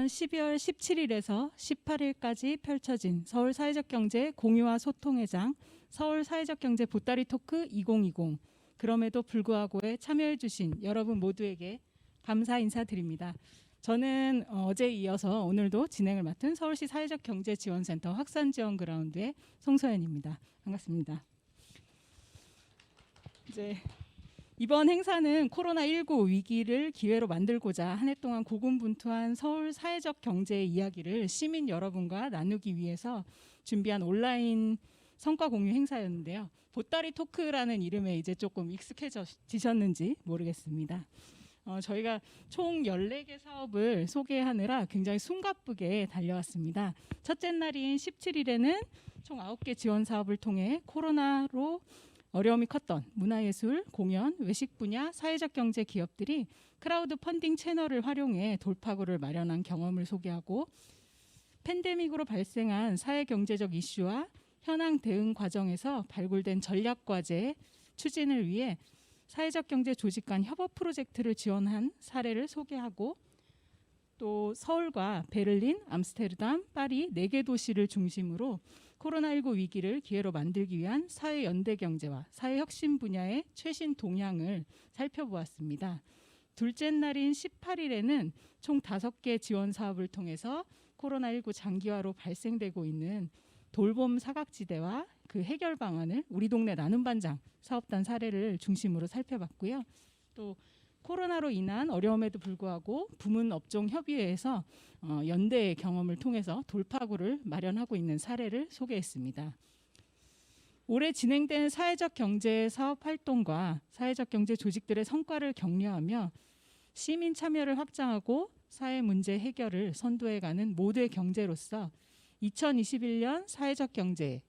12월 17일에서 18일까지 펼쳐진 서울 사회적 경제 공유와 소통회장 서울 사회적 경제 보따리 토크 2020 그럼에도 불구하고에 참여해 주신 여러분 모두에게 감사 인사드립니다. 저는 어제에 이어서 오늘도 진행을 맡은 서울시 사회적 경제 지원센터 확산 지원 그라운드의 송소연입니다. 반갑습니다. 이번 행사는 코로나19 위기를 기회로 만들고자 한 해 동안 고군분투한 서울 사회적 경제의 이야기를 시민 여러분과 나누기 위해서 준비한 온라인 성과 공유 행사였는데요. 보따리 토크라는 이름에 이제 조금 익숙해지셨는지 모르겠습니다. 저희가 총 14개 사업을 소개하느라 굉장히 숨가쁘게 달려왔습니다. 첫째 날인 17일에는 총 9개 지원 사업을 통해 코로나로 어려움이 컸던 문화예술, 공연, 외식 분야, 사회적 경제 기업들이 크라우드 펀딩 채널을 활용해 돌파구를 마련한 경험을 소개하고 팬데믹으로 발생한 사회경제적 이슈와 현황 대응 과정에서 발굴된 전략과제 추진을 위해 사회적 경제 조직 간 협업 프로젝트를 지원한 사례를 소개하고 또 서울과 베를린, 암스테르담, 파리 4개 도시를 중심으로 코로나19 위기를 기회로 만들기 위한 사회 연대 경제와 사회 혁신 분야의 최신 동향을 살펴보았습니다. 둘째 날인 18일에는 총 5개 지원 사업을 통해서 코로나19 장기화로 발생되고 있는 돌봄 사각지대와 그 해결 방안을 우리 동네 나눔 반장 사업단 사례를 중심으로 살펴봤고요. 또 코로나로 인한 어려움에도 불구하고 부문 업종 협의회에서 연대의 경험을 통해서 돌파구를 마련하고 있는 사례를 소개했습니다. 올해 진행된 사회적 경제 사업 활동과 사회적 경제 조직들의 성과를 격려하며 시민 참여를 확장하고 사회 문제 해결을 선도해가는 모두의 경제로서 2021년 사회적 경제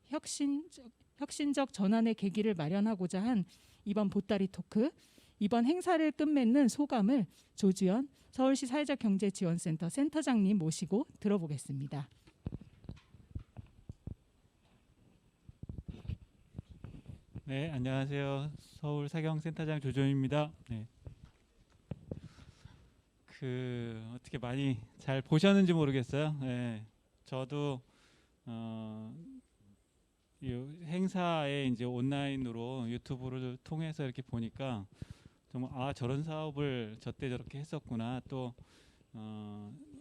혁신적 전환의 계기를 마련하고자 한 이번 보따리 토크 이번 행사를 끝맺는 소감을 조주연 서울시 사회적 경제 지원센터 센터장님 모시고 들어보겠습니다. 네, 안녕하세요. 서울 사경센터장 조주연입니다. 네. 어떻게 많이 잘 보셨는지 모르겠어요. 네, 저도 이 행사에 이제 온라인으로 유튜브를 통해서 이렇게 보니까 정말 저런 사업을 저때 저렇게 했었구나. 또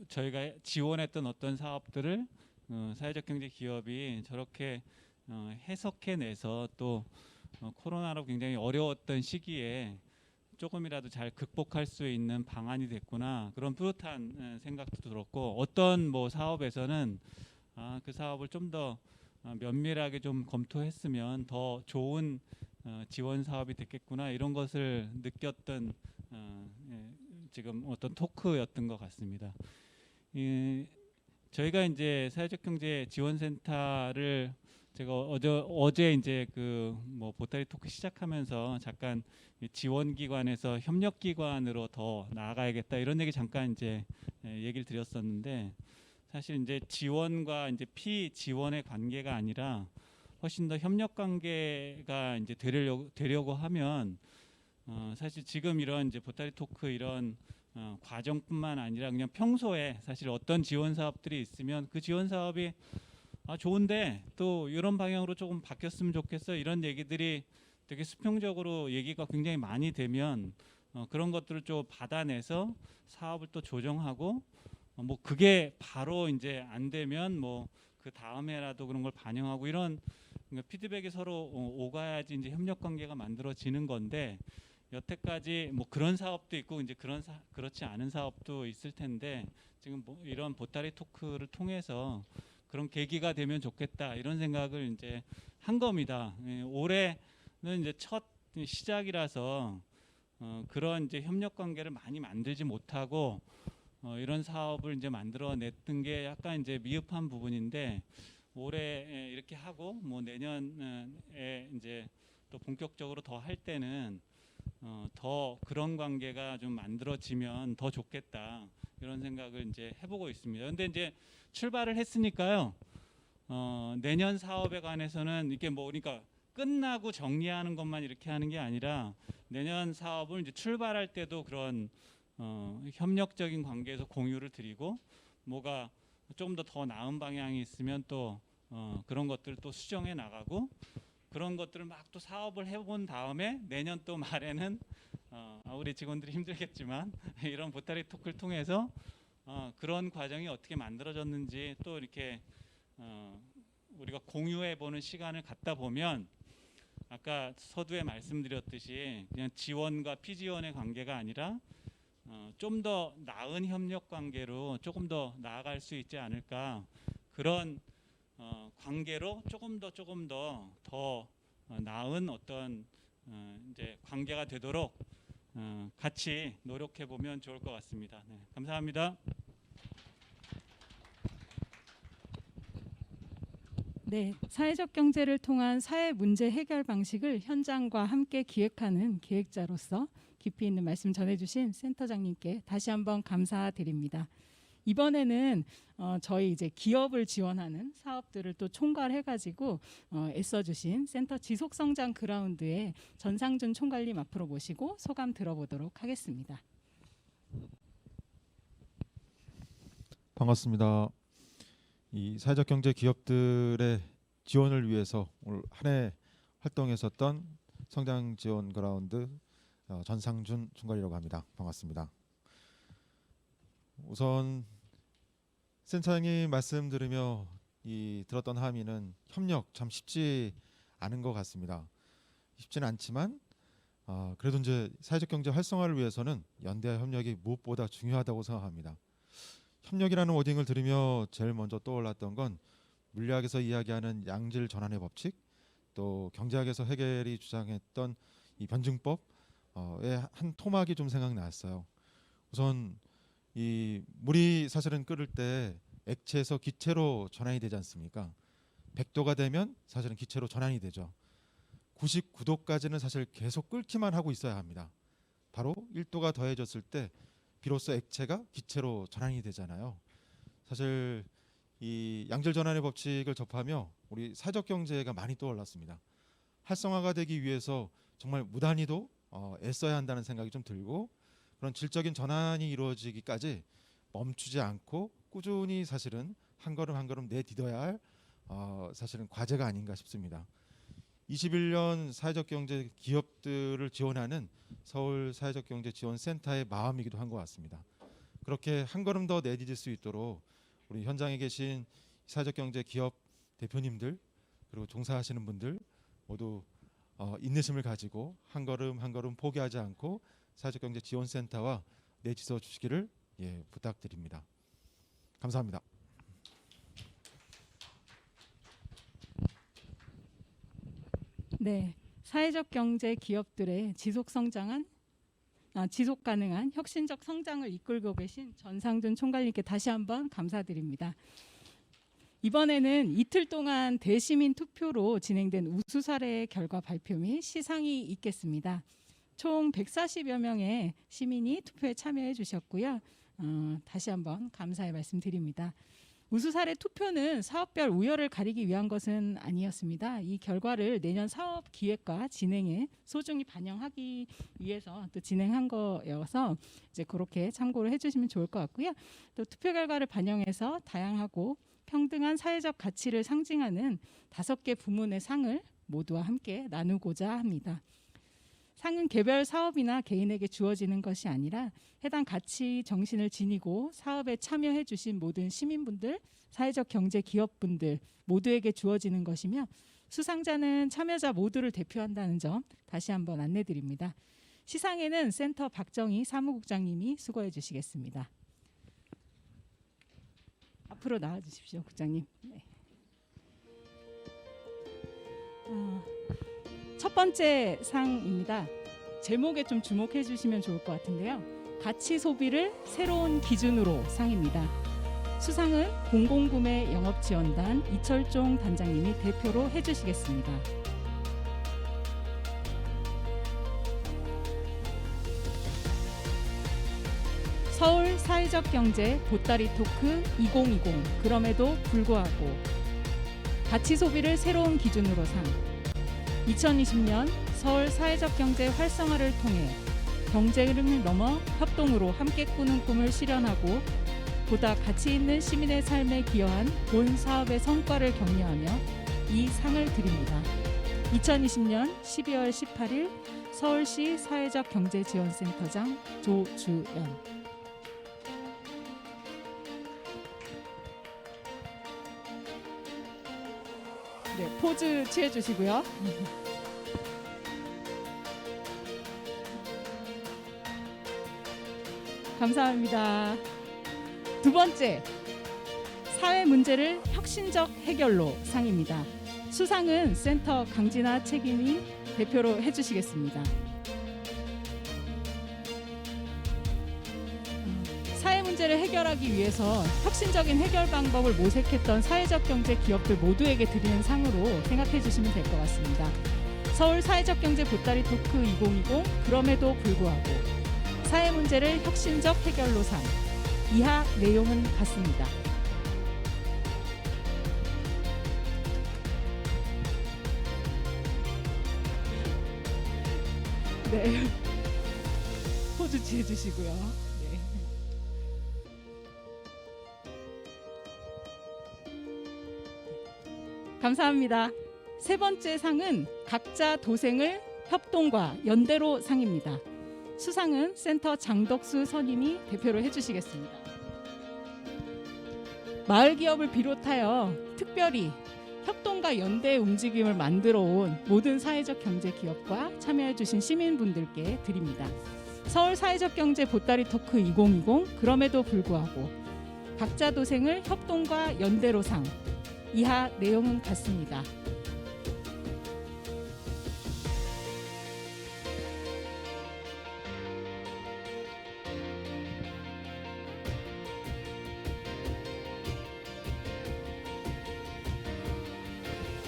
저희가 지원했던 어떤 사업들을 사회적 경제 기업이 저렇게 해석해내서 또 코로나로 굉장히 어려웠던 시기에 조금이라도 잘 극복할 수 있는 방안이 됐구나. 그런 뿌듯한 생각도 들었고 어떤 뭐 사업에서는 그 사업을 좀 더 면밀하게 좀 검토했으면 더 좋은 지원 사업이 됐겠구나 이런 것을 느꼈던 지금 어떤 토크였던 것 같습니다. 저희가 이제 사회적 경제 지원센터를 제가 어제 이제 뭐 보따리 토크 시작하면서 잠깐 지원기관에서 협력기관으로 더 나아가야겠다 이런 얘기 잠깐 이제 얘기를 드렸었는데 사실 이제 지원과 이제 피지원의 관계가 아니라 훨씬 더 협력 관계가 이제 되려고 하면 사실 지금 이런 이제 보따리 토크 이런 과정뿐만 아니라 그냥 평소에 사실 어떤 지원 사업들이 있으면 그 지원 사업이 좋은데 또 이런 방향으로 조금 바뀌었으면 좋겠어 이런 얘기들이 되게 수평적으로 얘기가 굉장히 많이 되면 그런 것들을 좀 받아내서 사업을 또 조정하고 뭐 그게 바로 이제 안 되면 뭐 그 다음에라도 그런 걸 반영하고 이런 그러니까 피드백이 서로 오가야지 이제 협력 관계가 만들어지는 건데 여태까지 뭐 그런 사업도 있고 이제 그렇지 않은 사업도 있을 텐데 지금 뭐 이런 보따리 토크를 통해서 그런 계기가 되면 좋겠다 이런 생각을 이제 한 겁니다. 올해는 이제 첫 시작이라서 그런 이제 협력 관계를 많이 만들지 못하고 이런 사업을 이제 만들어냈던 게 약간 이제 미흡한 부분인데 올해 이렇게 하고 뭐 내년에 이제 또 본격적으로 더 할 때는 더 그런 관계가 좀 만들어지면 더 좋겠다 이런 생각을 이제 해보고 있습니다. 근데 이제 출발을 했으니까요. 내년 사업에 관해서는 이게 뭐 그러니까 끝나고 정리하는 것만 이렇게 하는 게 아니라 내년 사업을 이제 출발할 때도 그런 협력적인 관계에서 공유를 드리고 뭐가 조금 더 나은 방향이 있으면 또 그런 것들을 또 수정해 나가고, 그런 것들을 막 또 사업을 해본 다음에 내년 또 말에는 우리 직원들이 힘들겠지만 이런 보따리 토크를 통해서 그런 과정이 어떻게 만들어졌는지 또 이렇게 우리가 공유해 보는 시간을 갖다 보면, 아까 서두에 말씀드렸듯이 그냥 지원과 피지원의 관계가 아니라 좀 더 나은 협력 관계로 조금 더 나아갈 수 있지 않을까, 그런 관계로 조금 더 나은 어떤 이제 관계가 되도록 같이 노력해 보면 좋을 것 같습니다. 네, 감사합니다. 네, 사회적 경제를 통한 사회 문제 해결 방식을 현장과 함께 기획하는 기획자로서 깊이 있는 말씀 전해주신 센터장님께 다시 한번 감사드립니다. 이번에는 저희 이제 기업을 지원하는 사업들을 또 총괄해가지고 애써주신 센터 지속성장 그라운드의 전상준 총괄님 앞으로 모시고 소감 들어보도록 하겠습니다. 반갑습니다. 이 사회적 경제 기업들의 지원을 위해서 올 한 해 활동했었던 성장 지원 그라운드 전상준 총괄이라고 합니다. 반갑습니다. 우선 센터장님 말씀 들으며 들었던 함의는 협력 참 쉽지 않은 것 같습니다. 쉽지는 않지만 그래도 이제 사회적 경제 활성화를 위해서는 연대와 협력이 무엇보다 중요하다고 생각합니다. 협력이라는 워딩을 들으며 제일 먼저 떠올랐던 건 물리학에서 이야기하는 양질 전환의 법칙, 또 경제학에서 헤겔이 주장했던 이 변증법의 한 토막이 좀 생각났어요. 우선 이 물이 사실은 끓을 때 액체에서 기체로 전환이 되지 않습니까? 100도가 되면 사실은 기체로 전환이 되죠. 99도까지는 사실 계속 끓기만 하고 있어야 합니다. 바로 1도가 더해졌을 때 비로소 액체가 기체로 전환이 되잖아요. 사실 이 양질 전환의 법칙을 접하며 우리 사회적 경제가 많이 떠올랐습니다. 활성화가 되기 위해서 정말 무단히도 애써야 한다는 생각이 좀 들고, 그런 질적인 전환이 이루어지기까지 멈추지 않고 꾸준히 사실은 한 걸음 한 걸음 내딛어야 할 사실은 과제가 아닌가 싶습니다. 21년 사회적 경제 기업들을 지원하는 서울 사회적 경제 지원센터의 마음이기도 한 것 같습니다. 그렇게 한 걸음 더 내딛을 수 있도록 우리 현장에 계신 사회적 경제 기업 대표님들 그리고 종사하시는 분들 모두 인내심을 가지고 한 걸음 한 걸음 포기하지 않고 사회적 경제 지원센터와 내딛어 주시기를 부탁드립니다. 감사합니다. 네, 사회적 경제 기업들의 지속 가능한 혁신적 성장을 이끌고 계신 전상준 총괄님께 다시 한번 감사드립니다. 이번에는 이틀 동안 대시민 투표로 진행된 우수 사례 결과 발표 및 시상이 있겠습니다. 총 140여 명의 시민이 투표에 참여해 주셨고요. 다시 한번 감사의 말씀 드립니다. 우수 사례 투표는 사업별 우열을 가리기 위한 것은 아니었습니다. 이 결과를 내년 사업 기획과 진행에 소중히 반영하기 위해서 또 진행한 거여서 이제 그렇게 참고를 해주시면 좋을 것 같고요. 또 투표 결과를 반영해서 다양하고 평등한 사회적 가치를 상징하는 5개 부문의 상을 모두와 함께 나누고자 합니다. 상은 개별 사업이나 개인에게 주어지는 것이 아니라 해당 가치 정신을 지니고 사업에 참여해 주신 모든 시민분들, 사회적 경제 기업분들 모두에게 주어지는 것이며, 수상자는 참여자 모두를 대표한다는 점 다시 한번 안내드립니다. 시상에는 센터 박정희 사무국장님이 수고해 주시겠습니다. 앞으로 나와 주십시오, 국장님. 네. 첫 번째 상입니다. 제목에 좀 주목해 주시면 좋을 것 같은데요. 가치 소비를 새로운 기준으로 상입니다. 수상은 공공구매 영업지원단 이철종 단장님이 대표로 해주시겠습니다. 서울 사회적 경제 보따리 토크 2020 그럼에도 불구하고 가치 소비를 새로운 기준으로 상. 2020년 서울 사회적 경제 활성화를 통해 경쟁을 넘어 협동으로 함께 꾸는 꿈을 실현하고 보다 가치 있는 시민의 삶에 기여한 본 사업의 성과를 격려하며 이 상을 드립니다. 2020년 12월 18일 서울시 사회적 경제지원센터장 조주연. 네, 포즈 취해 주시고요. 감사합니다. 두 번째, 사회 문제를 혁신적 해결로 상입니다. 수상은 센터 강진아 책임이 대표로 해주시겠습니다. 사회 문제를 해결하기 위해서 혁신적인 해결 방법을 모색했던 사회적 경제 기업들 모두에게 드리는 상으로 생각해 주시면 될 것 같습니다. 서울 사회적 경제 보따리 토크 2020 그럼에도 불구하고 사회 문제를 혁신적 해결로 상. 이하 내용은 같습니다. 네. 포즈 취해 주시고요. 네. 감사합니다. 세 번째 상은 각자 도생을 협동과 연대로 상입니다. 수상은 센터 장덕수 선임이 대표로 해주시겠습니다. 마을 기업을 비롯하여 특별히 협동과 연대의 움직임을 만들어 온 모든 사회적 경제 기업과 참여해 주신 시민분들께 드립니다. 서울 사회적 경제 보따리 토크 2020 그럼에도 불구하고 각자 도생을 협동과 연대로 상. 이하 내용은 같습니다.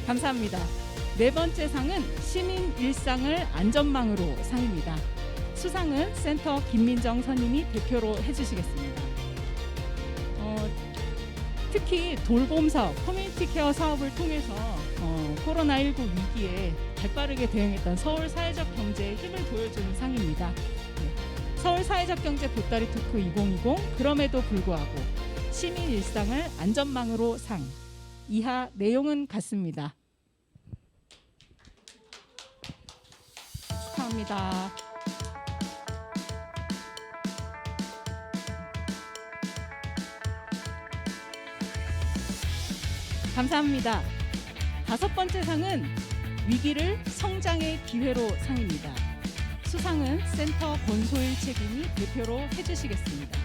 감사합니다. 네 번째 상은 시민 일상을 안전망으로 상입니다. 수상은 센터 김민정 선임이 대표로 해주시겠습니다. 특히 돌봄 사업, 커뮤니티 케어 사업을 통해서 코로나19 위기에 발빠르게 대응했던 서울 사회적 경제의 힘을 보여주는 상입니다. 네. 서울 사회적 경제 보따리 토크 2020 그럼에도 불구하고 시민 일상을 안전망으로 상. 이하 내용은 같습니다. 축하합니다. 감사합니다. 다섯 번째 상은 위기를 성장의 기회로 상입니다. 수상은 센터 권소일 책임이 대표로 해주시겠습니다.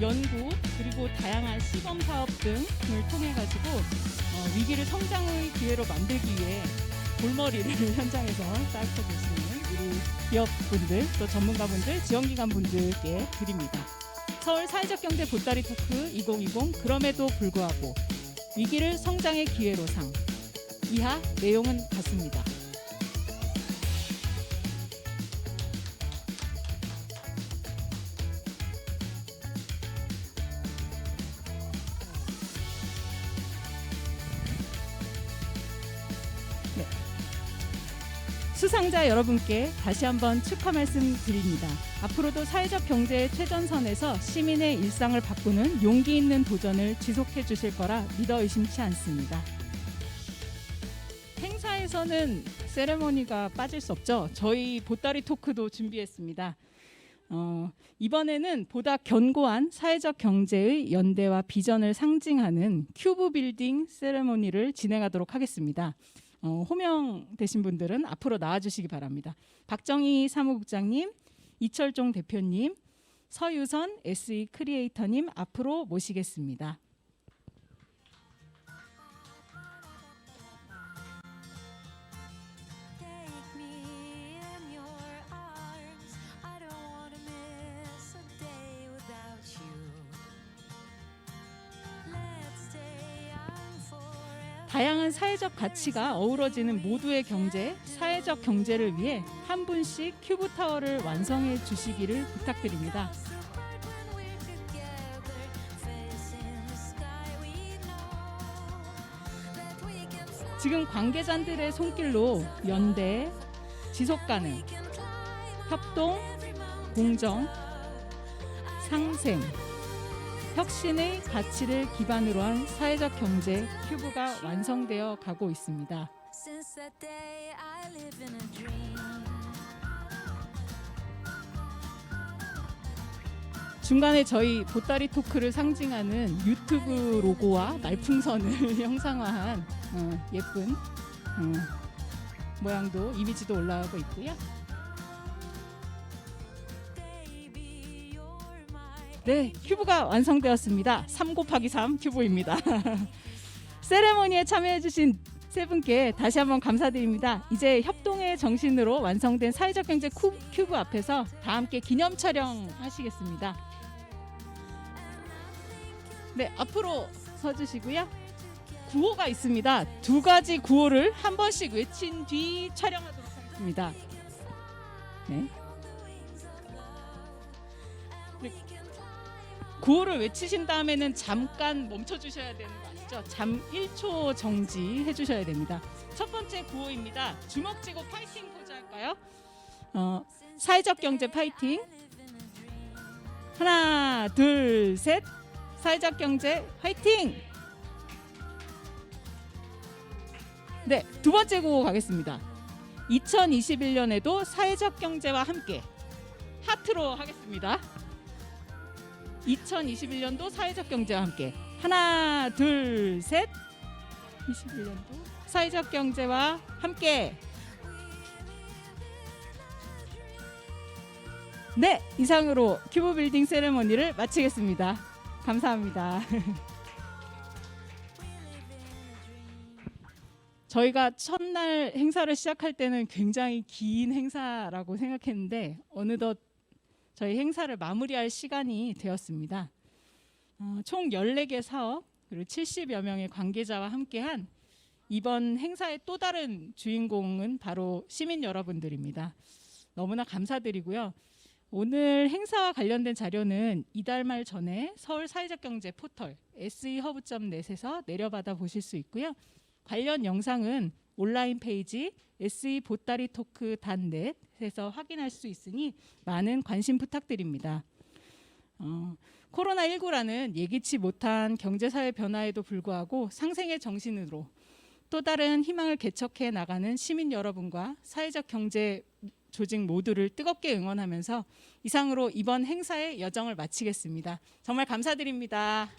연구 그리고 다양한 시범 사업 등을 통해 가지고 위기를 성장의 기회로 만들기 위해 골머리를 현장에서 쌓고 계시는 우리 기업분들 또 전문가분들 지원기관분들께 드립니다. 서울 사회적 경제 보따리 토크 2020 그럼에도 불구하고 위기를 성장의 기회로 상. 이하 내용은 같습니다. 네. 수상자 여러분께 다시 한번 축하 말씀 드립니다. 앞으로도 사회적 경제의 최전선에서 시민의 일상을 바꾸는 용기 있는 도전을 지속해 주실 거라 믿어 의심치 않습니다. 행사에서는 세레머니가 빠질 수 없죠. 저희 보따리 토크도 준비했습니다. 이번에는 보다 견고한 사회적 경제의 연대와 비전을 상징하는 큐브 빌딩 세레머니를 진행하도록 하겠습니다. 호명되신 분들은 앞으로 나와주시기 바랍니다. 박정희 사무국장님, 이철종 대표님, 서유선 SE 크리에이터님 앞으로 모시겠습니다. 다양한 사회적 가치가 어우러지는 모두의 경제, 사회적 경제를 위해 한 분씩 큐브타워를 완성해 주시기를 부탁드립니다. 지금 관계자들의 손길로 연대, 지속가능, 협동, 공정, 상생, 혁신의 가치를 기반으로 한 사회적 경제 큐브가 완성되어 가고 있습니다. Since that day, I live in a dream. 중간에 저희 보따리 토크를 상징하는 유튜브 로고와 말풍선을 형상화한 예쁜 모양도 이미지도 올라가고 있고요. Baby, you're my 네, 큐브가 완성되었습니다. 3 곱하기 3 큐브입니다. 세레머니에 참여해주신 세 분께 다시 한번 감사드립니다. 이제 협동의 정신으로 완성된 사회적 경제 큐브 앞에서 다 함께 기념 촬영하시겠습니다. 네, 앞으로 서주시고요. 구호가 있습니다. 2가지 구호를 한 번씩 외친 뒤 촬영하도록 하겠습니다. 네. 구호를 외치신 다음에는 잠깐 멈춰주셔야 되는 거 아시죠? 1초 정지해 주셔야 됩니다. 첫 번째 구호입니다. 주먹 쥐고 파이팅 포즈 할까요? 사회적 경제 파이팅. 하나, 둘, 셋. 사회적 경제 파이팅. 네, 두 번째 구호 가겠습니다. 2021년에도 사회적 경제와 함께. 하트로 하겠습니다. 2021년도 사회적 경제와 함께. 하나, 둘, 셋. 21년도 사회적 경제와 함께. 네, 이상으로 큐브 빌딩 세레머니를 마치겠습니다. 감사합니다. 저희가 첫날 행사를 시작할 때는 굉장히 긴 행사라고 생각했는데 어느덧 저희 행사를 마무리할 시간이 되었습니다. 총 14개 사업 그리고 70여 명의 관계자와 함께한 이번 행사의 또 다른 주인공은 바로 시민 여러분들입니다. 너무나 감사드리고요. 오늘 행사와 관련된 자료는 이달 말 전에 서울 사회적 경제 포털 SE허브.net에서 내려받아 보실 수 있고요. 관련 영상은 온라인 페이지 SE보따리토크.net에서 확인할 수 있으니 많은 관심 부탁드립니다. 코로나19라는 예기치 못한 경제사회 변화에도 불구하고 상생의 정신으로 또 다른 희망을 개척해 나가는 시민 여러분과 사회적 경제 조직 모두를 뜨겁게 응원하면서 이상으로 이번 행사의 여정을 마치겠습니다. 정말 감사드립니다.